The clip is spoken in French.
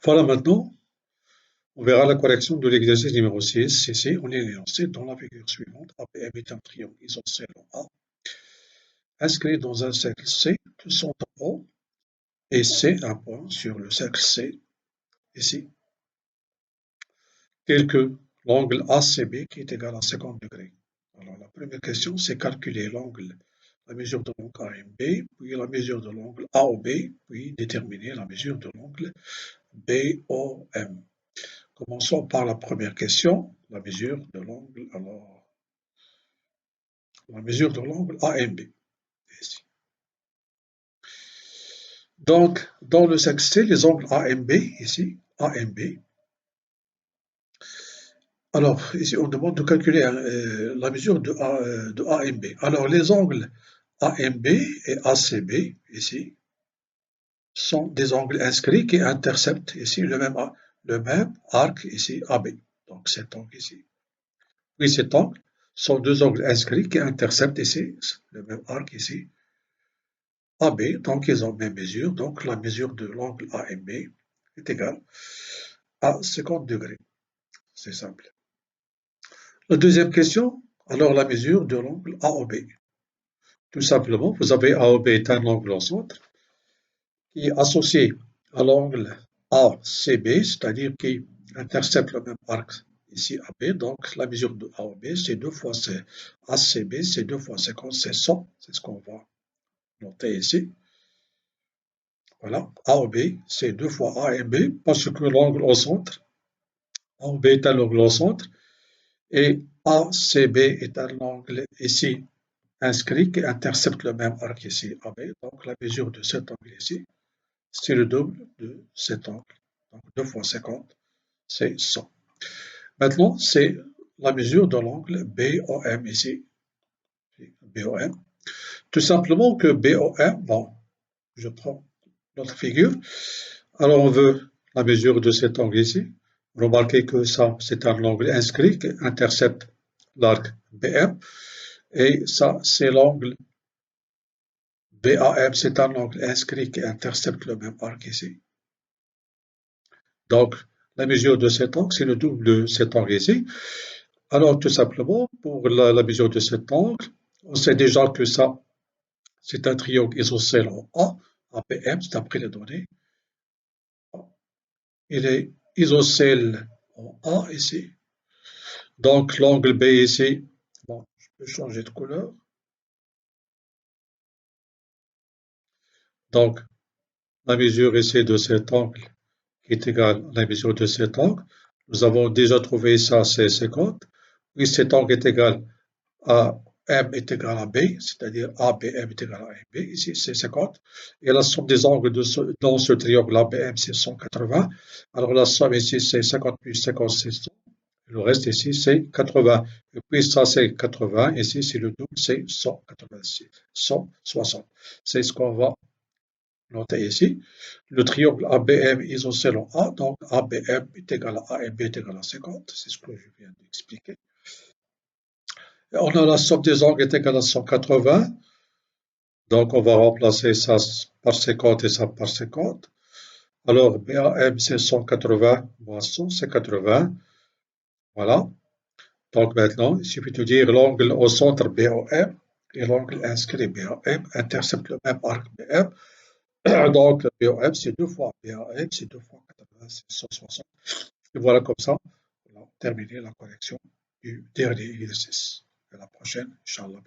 Voilà, maintenant, on verra la correction de l'exercice numéro 6. Ici, on est lancé dans la figure suivante. APM est un triangle isocèle en A, inscrit dans un cercle C de centre O et C, un point sur le cercle C, ici, tel que l'angle ACB qui est égal à 50 degrés. Alors, la première question, c'est calculer l'angle, la mesure de l'angle AMB, puis la mesure de l'angle AOB, puis déterminer la mesure de l'angle BOM. Commençons par la première question, la mesure de l'angle. Alors, la mesure de l'angle AMB. Ici. Donc, dans le cercle C, les angles AMB, ici, AMB. Alors, ici, on demande de calculer la mesure de AMB. Alors, les angles AMB et ACB, ici, sont des angles inscrits qui interceptent ici le même arc, ici, AB. Donc, cet angle ici. Puis, cet angle sont deux angles inscrits qui interceptent ici le même arc, ici, AB. Donc, ils ont la même mesure. Donc, la mesure de l'angle AMB est égale à 50 degrés. C'est simple. La deuxième question, alors la mesure de l'angle AOB. Tout simplement, vous avez AOB est un angle au centre qui est associé à l'angle ACB, c'est-à-dire qui intercepte le même arc ici AB. Donc, la mesure de AOB, c'est 2 fois ACB, c'est 2 fois 50, c'est 100. C'est ce qu'on va noter ici. Voilà, AOB, c'est 2 fois AMB, parce que l'angle au centre, AOB est un angle au centre, et ACB est un angle ici inscrit qui intercepte le même arc ici, AB. Donc la mesure de cet angle ici, c'est le double de cet angle. Donc 2 fois 50, c'est 100. Maintenant, c'est la mesure de l'angle BOM ici. BOM. Tout simplement que BOM, bon, je prends notre figure. Alors on veut la mesure de cet angle ici. Remarquez que ça, c'est un angle inscrit qui intercepte l'arc BM. Et ça, c'est l'angle BAM, c'est un angle inscrit qui intercepte le même arc ici. Donc, la mesure de cet angle, c'est le double de cet angle ici. Alors, tout simplement, pour la mesure de cet angle, on sait déjà que ça, c'est un triangle isocèle en A, APM, c'est après les données. Il est isocèle en A ici. Donc, l'angle B ici, bon, je peux changer de couleur. Donc, la mesure ici de cet angle qui est égale à la mesure de cet angle. Nous avons déjà trouvé ça, c'est 50. Puis cet angle est égal à M est égal à B, c'est-à-dire ABM est égal à MB. Ici, c'est 50. Et la somme des angles dans ce triangle ABM, c'est 180. Alors la somme ici, c'est 50 plus 50, c'est 100. Le reste ici, c'est 80. Et puis ça, c'est 80. Ici, c'est le double, c'est 186, 160. C'est ce qu'on va noter ici. Le triangle ABM isocèle en A, donc ABM est égal à AMB est égal à 50. C'est ce que je viens d'expliquer. On a la somme des angles est égale à 180. Donc on va remplacer ça par 50 et ça par 50. Alors BAM, c'est 180 moins 100, c'est 80. Voilà. Donc maintenant, il suffit de dire l'angle au centre BOM et l'angle inscrit BAM interceptent le même arc BM. Donc BOM, c'est 2 fois BAM, c'est 2 fois 80, c'est 160. Et voilà, comme ça, on a terminé la correction du dernier exercice. À la prochaine, Inch'Allah.